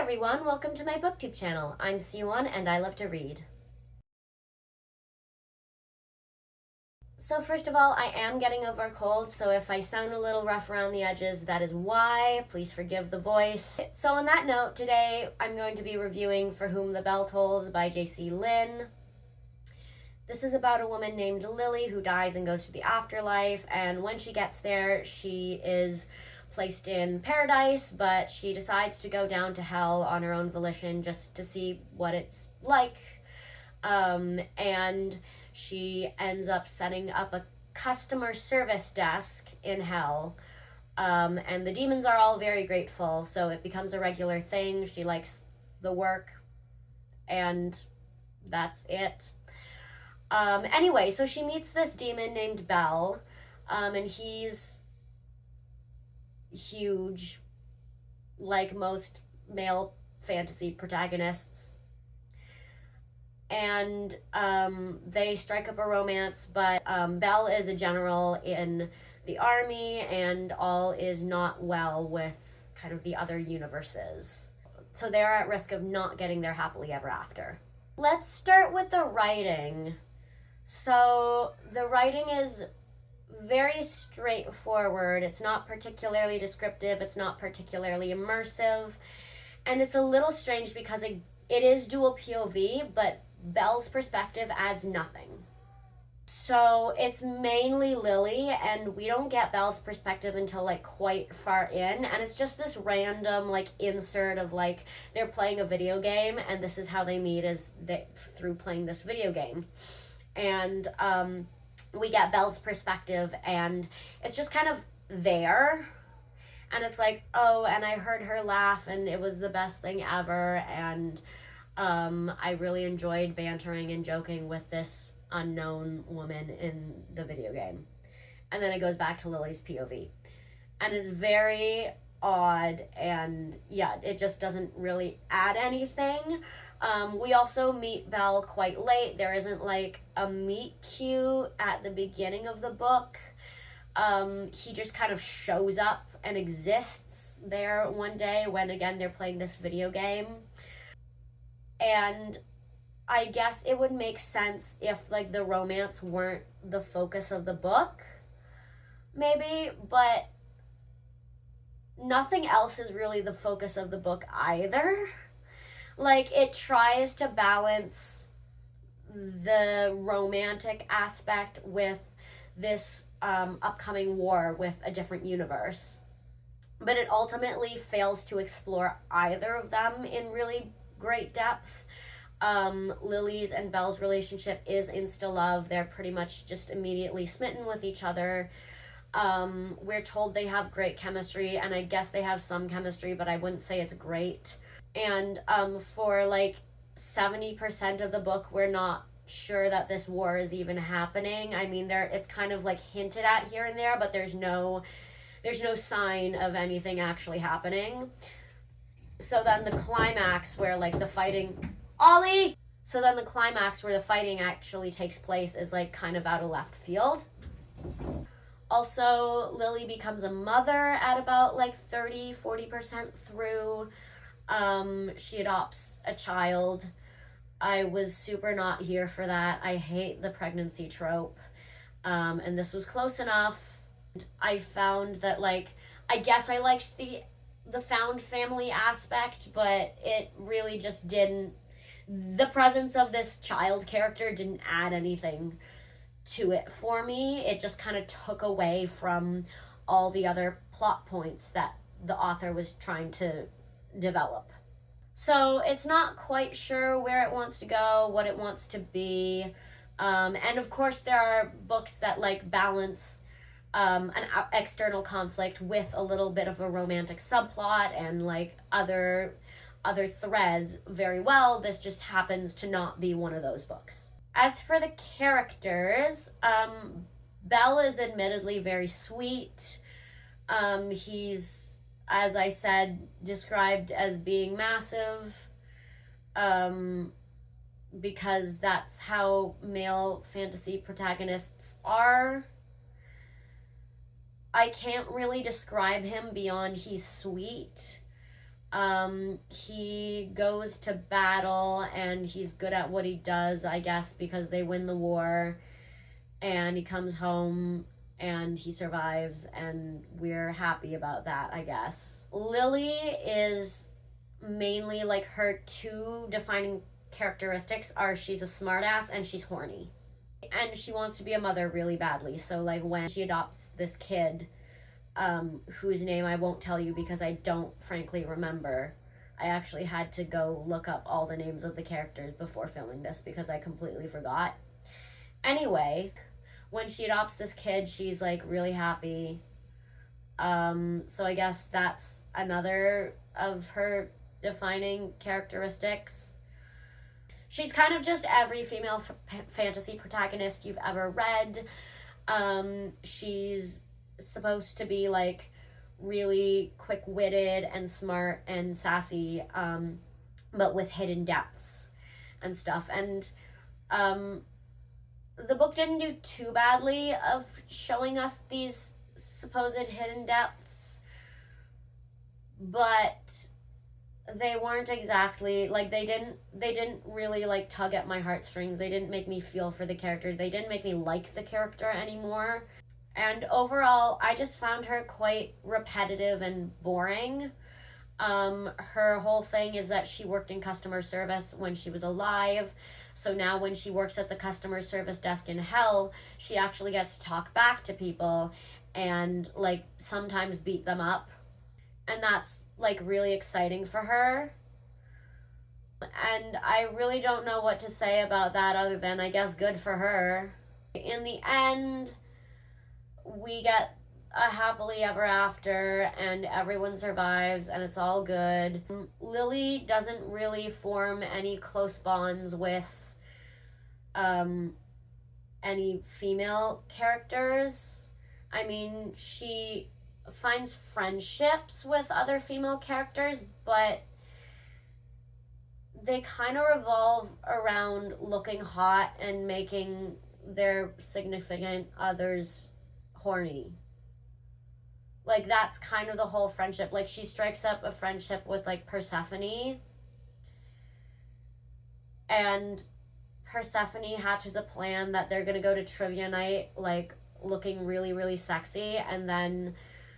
everyone, welcome to my booktube channel. I'm C1 and I love to read. So first of all, I am getting over a cold, so if I sound a little rough around the edges, that is why. Please forgive the voice. So on that note, today I'm going to be reviewing For Whom the Bell Tolls by Jaysea Lynn. This is about a woman named Lily who dies and goes to the afterlife, and when she gets there, she is placed in paradise, but she decides to go down to hell on her own volition just to see what it's like. And she ends up setting up a customer service desk in hell. And the demons are all very grateful, so it becomes a regular thing. She likes the work, and that's it. Anyway, so she meets this demon named Belle, and he's huge, like most male fantasy protagonists. And they strike up a romance, but Belle is a general in the army, and all is not well with kind of the other universes. So they're at risk of not getting their happily ever after. Let's start with the writing. So the writing is very straightforward. It's not particularly descriptive, it's not particularly immersive, and it's a little strange because it is dual POV, but Belle's perspective adds nothing. So it's mainly Lily, and we don't get Belle's perspective until like quite far in, and it's just this random like insert of like they're playing a video game and this is how they meet, is through playing this video game. And we get Belle's perspective, and it's just kind of there, and it's like, oh, and I heard her laugh and it was the best thing ever, and I really enjoyed bantering and joking with this unknown woman in the video game. And then it goes back to Lily's POV, and it's very odd, and yeah, it just doesn't really add anything. We also meet Belle quite late. There isn't like a meet cute at the beginning of the book. He just kind of shows up and exists there one day when, again, they're playing this video game. And I guess it would make sense if like the romance weren't the focus of the book, maybe, but nothing else is really the focus of the book either. Like, it tries to balance the romantic aspect with this upcoming war with a different universe, but it ultimately fails to explore either of them in really great depth. Lily's and Belle's relationship is insta-love. They're pretty much just immediately smitten with each other. We're told they have great chemistry, and I guess they have some chemistry, but I wouldn't say it's great. And for like 70% of the book, we're not sure that this war is even happening. I mean, it's kind of like hinted at here and there, but there's no sign of anything actually happening. So then the climax where like the fighting so then the climax where the fighting actually takes place is like kind of out of left field. Also, Lily becomes a mother at about like 30-40% through. She adopts a child. I was super not here for that. I hate the pregnancy trope. And this was close enough. I found that, like, I guess I liked the found family aspect, but it really just didn't. The presence of this child character didn't add anything to it for me. It just kind of took away from all the other plot points that the author was trying to develop. So it's not quite sure where it wants to go, what it wants to be. And of course there are books that like balance an external conflict with a little bit of a romantic subplot and like other threads very well. This just happens to not be one of those books. As for the characters, Belle is admittedly very sweet. He's, as I said, described as being massive, because that's how male fantasy protagonists are. I can't really describe him beyond he's sweet. He goes to battle and he's good at what he does, I guess, because they win the war. And he comes home and he survives, and we're happy about that, I guess. Lily is mainly like her two defining characteristics are she's a smartass and she's horny. And she wants to be a mother really badly. So like when she adopts this kid, whose name I won't tell you because I don't frankly remember. I actually had to go look up all the names of the characters before filming this because I completely forgot. Anyway, when she adopts this kid, she's like really happy. So I guess that's another of her defining characteristics. She's kind of just every female fantasy protagonist you've ever read. She's supposed to be like really quick-witted and smart and sassy, but with hidden depths and stuff. And the book didn't do too badly of showing us these supposed hidden depths, but they weren't exactly like they didn't really like tug at my heartstrings. They didn't make me feel for the character. They didn't make me like the character anymore. And overall, I just found her quite repetitive and boring. Her whole thing is that she worked in customer service when she was alive. So now when she works at the customer service desk in hell, she actually gets to talk back to people and like sometimes beat them up. And that's like really exciting for her. And I really don't know what to say about that other than I guess good for her. In the end, we get a happily ever after and everyone survives and it's all good. Lily doesn't really form any close bonds with any female characters. I mean, she finds friendships with other female characters, but they kind of revolve around looking hot and making their significant others horny. Like, that's kind of the whole friendship. Like, she strikes up a friendship with, like, Persephone. And Persephone hatches a plan that they're gonna go to trivia night, like, looking really, really sexy, and then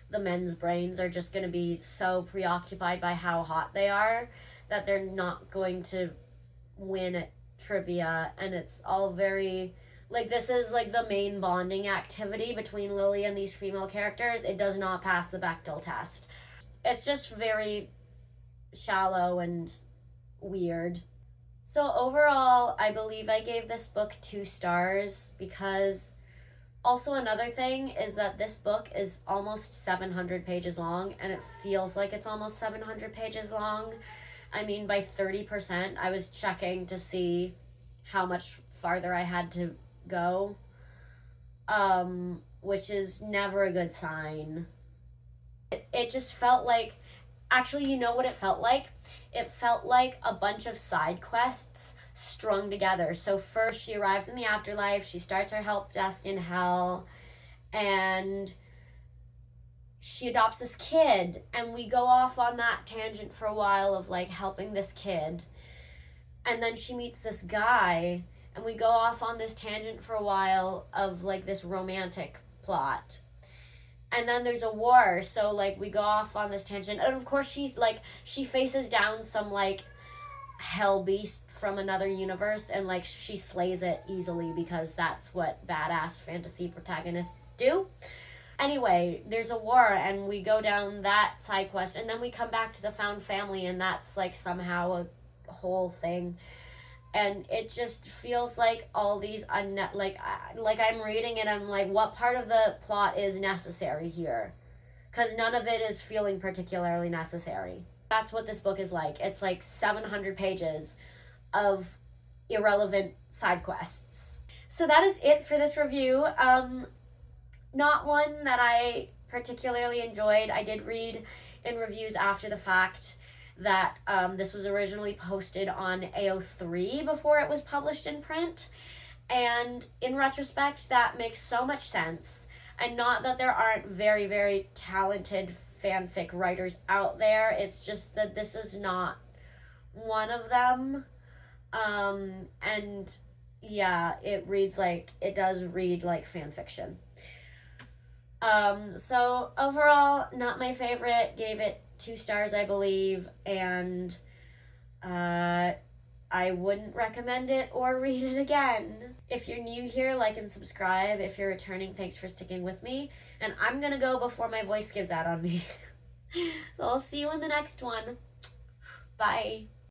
the men's brains are just gonna be so preoccupied by how hot they are that they're not going to win at trivia. And it's all very... like, this is, like, the main bonding activity between Lily and these female characters. It does not pass the Bechdel test. It's just very shallow and weird. So overall, I believe I gave this book 2 stars because also another thing is that this book is almost 700 pages long and it feels like it's almost 700 pages long. I mean, by 30%, I was checking to see how much farther I had to go, which is never a good sign. It just felt like, actually, you know what it felt like? It felt like a bunch of side quests strung together. So first she arrives in the afterlife, she starts her help desk in hell, and she adopts this kid, and we go off on that tangent for a while of like helping this kid, and then she meets this guy, and we go off on this tangent for a while of like this romantic plot. And then there's a war, so like we go off on this tangent, and of course she faces down some like hell beast from another universe, and like she slays it easily because that's what badass fantasy protagonists do. Anyway, there's a war, and we go down that side quest, and then we come back to the found family, and that's like somehow a whole thing. And it just feels like all these like I'm reading it, I'm like, what part of the plot is necessary here? Because none of it is feeling particularly necessary. That's what this book is like. It's like 700 pages of irrelevant side quests. So that is it for this review. Not one that I particularly enjoyed. I did read in reviews after the fact that this was originally posted on AO3 before it was published in print. And in retrospect, that makes so much sense. And not that there aren't very, very talented fanfic writers out there. It's just that this is not one of them. And yeah, it does read like fan fiction. So overall, not my favorite. Gave it 2 stars, I believe, and I wouldn't recommend it or read it again. If you're new here, like and subscribe. If you're returning, thanks for sticking with me. And I'm gonna go before my voice gives out on me. So I'll see you in the next one. Bye.